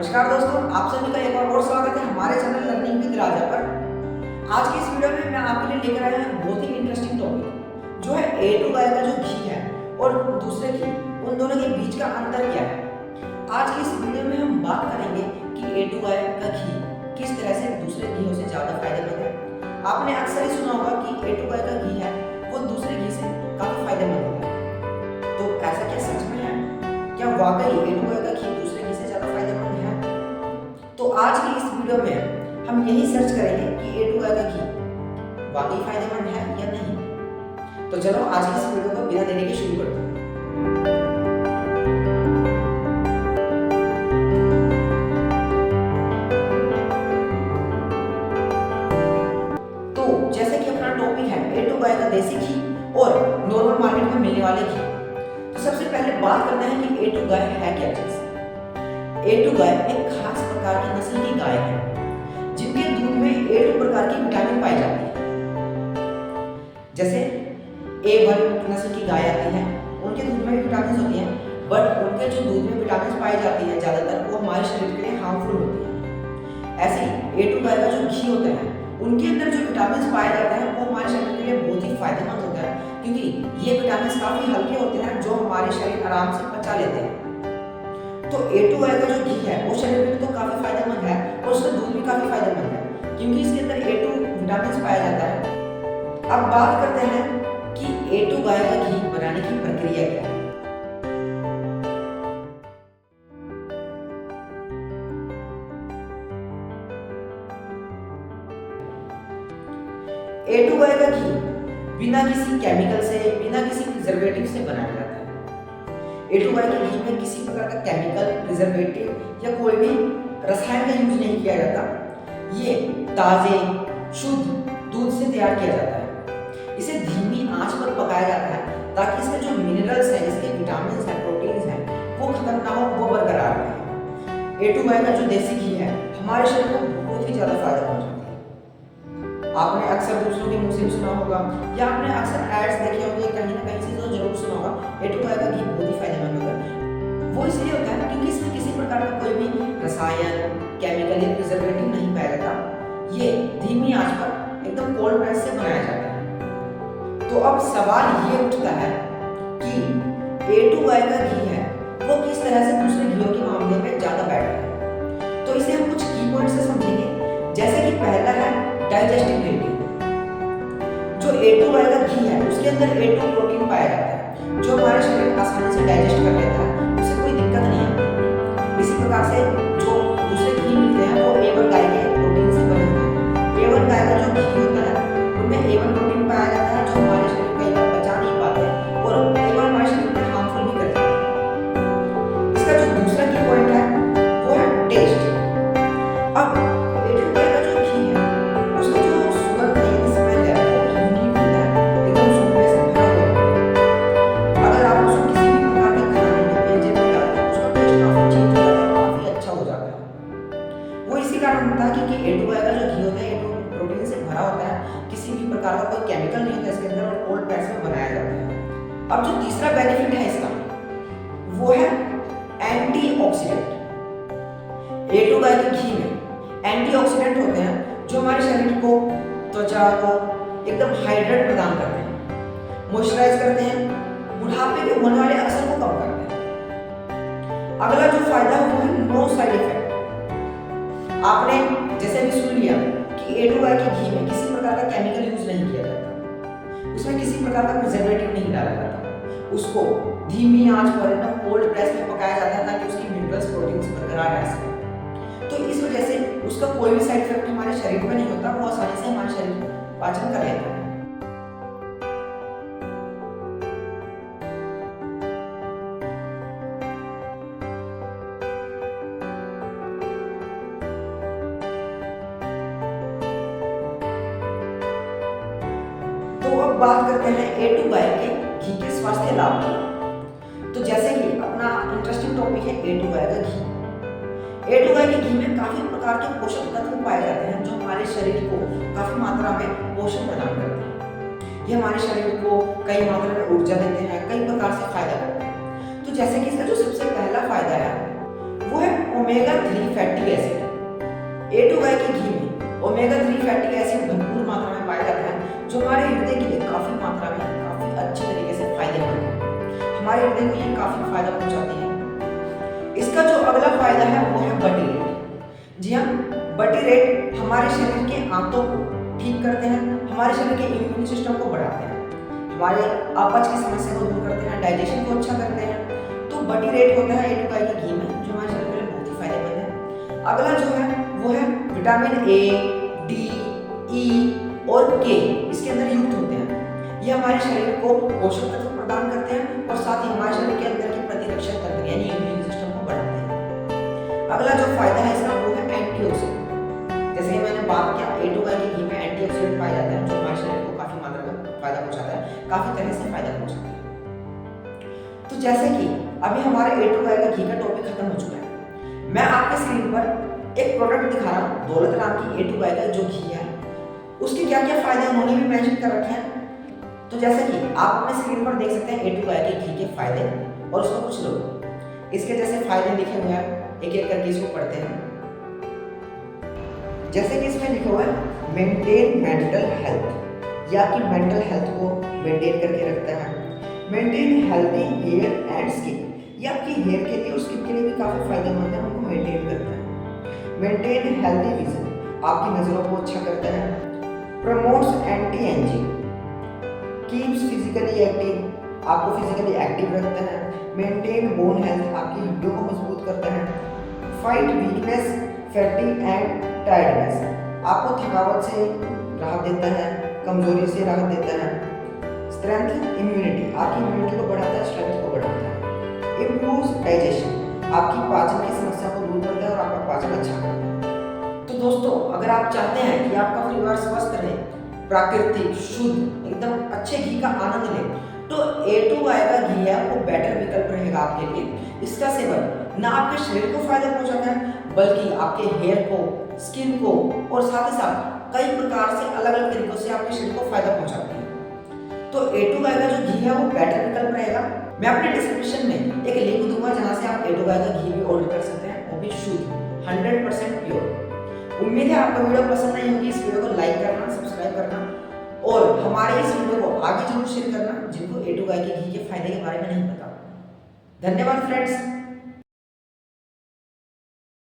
नमस्कार दोस्तों, आप सभी का एक बार और स्वागत है हमारे चैनल लर्निंग विद राजा पर। आज की इस वीडियो में मैं आपके लिए लेकर आया हूं बहुत ही इंटरेस्टिंग टॉपिक, जो है A2 गाय का जो घी है और दूसरे घी, उन दोनों के बीच का अंतर क्या है। आज की इस वीडियो में हम बात करेंगे कि A2 गाय का घी किस तरह से दूसरे घियों से ज़्यादा फायदेमंद है। आपने अक्सर ही सुना होगा कि A2 गाय का घी है वो दूसरे घी से काफ़ी फायदेमंद होता है। तो ऐसा क्या सच में है? क्या वाकई A2 गाय का घी दूसरे घी से ज़्यादा फायदेमंद है? तो आज की इस वीडियो में हम यही सर्च करेंगे कि A2 गाय का घी वाकई फायदेमंद है या नहीं। तो चलो आज की इस वीडियो को बिना देरी के शुरू करते हैं। तो जैसे कि अपना टॉपिक है A2 गाय का देसी घी और नॉर्मल मार्केट में मिलने वाले घी, तो सबसे पहले बात करते हैं कि A2 गाय है क्या चीज। A2 गाय एक खास प्रकार की नस्ल की गाय है जिनके दूध में A2 प्रकार की विटामिन पाई जाती है। जैसे A1 नस्ल की गाय आती है, उनके दूध में विटामिन होती हैं, बट उनके जो दूध में विटामिन पाई जाती है ज्यादातर वो हमारे शरीर के लिए हार्मफुल होती है। ऐसे ही A2 गाय का जो घी होता है उनके अंदर जो विटामिन पाए जाते हैं वो हमारे शरीर के लिए बहुत ही फायदेमंद होता है, क्योंकि ये विटामिन काफी हल्के होते हैं जो हमारे शरीर आराम से पचा लेते हैं। तो A2 गाय का जो घी है वो शरीर के लिए तो काफी फायदेमंद है और उसका दूध भी काफी फायदेमंद है, क्योंकि इसके अंदर A2 विटामिन पाया जाता है। अब बात करते हैं कि A2 गाय का घी बनाने की प्रक्रिया क्या है। A2 गाय का घी बिना किसी केमिकल से, बिना किसी प्रिजर्वेटिव से बनाया जाता है। A2 गाय के घी में किसी प्रकार का केमिकल, प्रिजर्वेटिव या कोई भी रसायन का यूज नहीं किया जाता। ये ताजे शुद्ध दूध से तैयार किया जाता है। इसे धीमी आंच पर पकाया जाता है ताकि इसके जो मिनरल्स हैं, इसके विटामिन हैं, प्रोटीन्स हैं, वो खत्म ना हो, वो बरकरार रहे। A2 गाय का जो देसी घी है हमारे शरीर को बहुत ही ज्यादा फायदा पहुंचाता है। आपने अक्सर दूसरों के मुंह से भी सुना होगा या आपने अक्सर एड्स देखे होंगे, कहीं ना कहीं से तो जरूर सुना होगा A2 गाय का घी बहुत ही फायदेमंद होता है। वो इसलिए होता है क्योंकि इसमें किसी प्रकार का कोई भी रसायन, केमिकल या प्रिजर्वेटिव नहीं पाया जाता। ये धीमी आंच पर एकदम कोल्ड प्रेस से बनाया जाता है। तो अब सवाल ये उठता है कि A2 गाय का घी है वो किस तरह से दूसरे घियों के मामले में ज्यादा बेटर है। तो इसे हम कुछ की पॉइंट से समझेंगे। जैसे कि पहला है डाइजेस्टिबिलिटी। जो A2 गाय का घी है उसके अंदर A2 प्रोटीन पाया जाता है जो हमारे शरीर आसानी से डाइजेस्ट कर लेता है, उससे कोई दिक्कत नहीं है। इसी प्रकार से जो दूसरे घी मिलते हैं वो A1 गाय के प्रोटीन से बने होते हैं। A1 गाय का जो घी होता है उनमें A1 प्रोटीन पाया जाता है जो हमारे शरीर कई बार पचा नहीं पाते और कई बार हमारे शरीर में हार्मफुल भी करते हैं। इसका जो दूसरा की पॉइंट है वो है टेस्ट। अब A2 गाय का जो घी है उसका जो सुगंध है, स्मेल है, वो यूनिक होता है, एकदम सुगंध से भरा हुआ। अगर आप उसको किसी भी प्रकार के खाने में भेजे में डालते हैं उसका टेस्ट काफी चेंज हो जाता है, काफी अच्छा हो जाता है। वो इसी कारण होता है क्योंकि A2 गाय का जो घी होता है A2 प्रोटीन से भरा होता है, किसी भी प्रकार का कोई केमिकल नहीं होता इसके अंदर और कोल्ड प्रेस में बनाया जाता है। अब जो तीसरा बेनिफिट है इसका वो है एंटीऑक्सीडेंट। A2 गाय के घी में एंटीऑक्सीडेंट होते हैं जो हमारे शरीर को, त्वचा को एकदम हाइड्रेट प्रदान करते हैं, मॉइस्चराइज करते हैं, बुढ़ापे के होने वाले असर को कम करते हैं। अगला जो फायदा है वो है नो साइड इफेक्ट। आपने जैसे भी सुन लिया कि A2 गाय के घी में किसी प्रकार का केमिकल यूज नहीं किया जाता, उसमें किसी प्रकार का प्रिजर्वेटिव नहीं डाला जाता, उसको धीमी आंच पर एकदम कोल्ड प्रेस में पकाया जाता है ताकि उसकी मिनरल्स, प्रोटीन्स बरकरार रह सके। तो इस वजह से उसका कोई भी साइड इफेक्ट हमारे शरीर में नहीं होता, वो आसानी से हमारे शरीर को पाचन कर लेता है। तो अब बात करते हैं A2 गाय के घी के स्वास्थ्य लाभ की। तो जैसे कि अपना इंटरेस्टिंग टॉपिक है A2 गाय का घी। A2 गाय के घी में काफी प्रकार के पोषक तत्व पाए जाते हैं जो हमारे शरीर को काफी मात्रा में पोषण प्रदान करते हैं। ये हमारे शरीर को कई मात्रा में ऊर्जा देते हैं, कई प्रकार से फायदा करते हैं। तो जैसे कि इसका जो सबसे पहला फायदा है वो है ओमेगा 3 फैटी एसिड। A2 गाय के घी में ओमेगा 3 फैटी एसिड भरपूर मात्रा में पाया जाता है, जो हमारे हृदय के लिए काफी मात्रा में काफी अच्छे तरीके से फायदेमंद है। हमारे हृदय को ये काफी फायदा पहुंचाती है। इसका जो अगला फायदा है वो है बटी रेट। जी हाँ, बटी रेट हमारे शरीर के आंतों को ठीक करते हैं, हमारे शरीर के इम्यून सिस्टम को बढ़ाते हैं, हमारे अपच की समस्या को दूर करते हैं, डाइजेशन को अच्छा करते हैं। तो बटी रेट होता है A2 गाय के घी में, जो हमारे शरीर के लिए बहुत ही फायदेमंद है। अगला जो है वो है विटामिन A, D, E और K इसके अंदर युक्त होते हैं। ये हमारे शरीर को पोषक तत्व प्रदान करते हैं और साथ ही हमारे शरीर के अंदर की प्रतिरक्षा तंत्र यानी इम्यून सिस्टम को बढ़ाते हैं। अगला जो फायदा है इसका वो है एंटीऑक्सीडेंट। जैसे कि मैंने बात किया, A2 गाय के घी में एंटीऑक्सीडेंट पाए जाते हैं, जो हमारे शरीर को काफी मात्रा में फायदा पहुंचाता है, काफी तरह से फायदा पहुंचाता है। तो जैसे कि अभी हमारे A2 गाय का घी का टॉपिक खत्म हो चुका है, मैं आपके स्क्रीन पर एक प्रोडक्ट दिखा रहा हूँ, दौलत राम की A2 गाय का जो घी है, उसके क्या क्या फायदे उन्होंने भी मेंशन कर रखे हैं। तो जैसे कि आप अपने स्क्रीन पर देख सकते हैं A2 गाय के घी के फायदे और उसको कुछ लोग इसके जैसे फायदे लिखे हुए हैं, एक एक करके इसको पढ़ते हैं। जैसे कि इसमें लिखा हुआ है मेंटेन मेंटल हेल्थ, ये आपकी मेंटल हेल्थ को मेंटेन करके रखता है। Maintain healthy hair and skin, ये आपकी हेयर के लिए और स्किन के लिए भी काफी फायदेमंद है, उनको मेंटेन करता है। मेंटेन हेल्दी विजन, आपकी नजरों को अच्छा करता है। Promotes anti ageing, keeps physically active, आपको फिजिकली एक्टिव रखता है। मेंटेन बोन हेल्थ, आपकी हड्डियों को मजबूत करता है। Fight weakness, fatigue and tiredness, आपको थकावट से राहत देता है, कमजोरी से राहत देता है। स्ट्रेंथ इम्यूनिटी, आपकी इम्यूनिटी को बढ़ाता है, स्ट्रेंथ को बढ़ाता है। इम्प्रूव्स डाइजेशन, आपकी पाचन की समस्या को दूर करता है और आपका पाचन अच्छा करता है। तो दोस्तों, अगर आप चाहते हैं कि आपका परिवार स्वस्थ रहे, प्राकृतिक शुद्ध एकदम अच्छे घी का आनंद ले, तो A2 गाय का घी है वो बेटर विकल्प रहेगा आपके लिए। इसका सेवन ना आपके शरीर को फायदा पहुंचाता है, बल्कि आपके हेयर को, स्किन को और साथ ही साथ कई प्रकार से अलग अलग तरीकों से आपके शरीर को फायदा पहुंचाती है। तो A2 गाय का जो घी है वो बेटर विकल्प रहेगा। मैं अपने डिस्क्रिप्शन में एक लिंक दूंगा जहां से आप A2 गाय का घी भी ऑर्डर कर सकते हैं, वो भी शुद्ध 100% प्योर। उम्मीद है आपको वीडियो पसंद आई होगी। इस वीडियो को लाइक करना, सब्सक्राइब करना और हमारे इस वीडियो को आगे जरूर शेयर करना जिनको A2 गाय के घी के फायदे के बारे में नहीं पता। धन्यवाद फ्रेंड्स।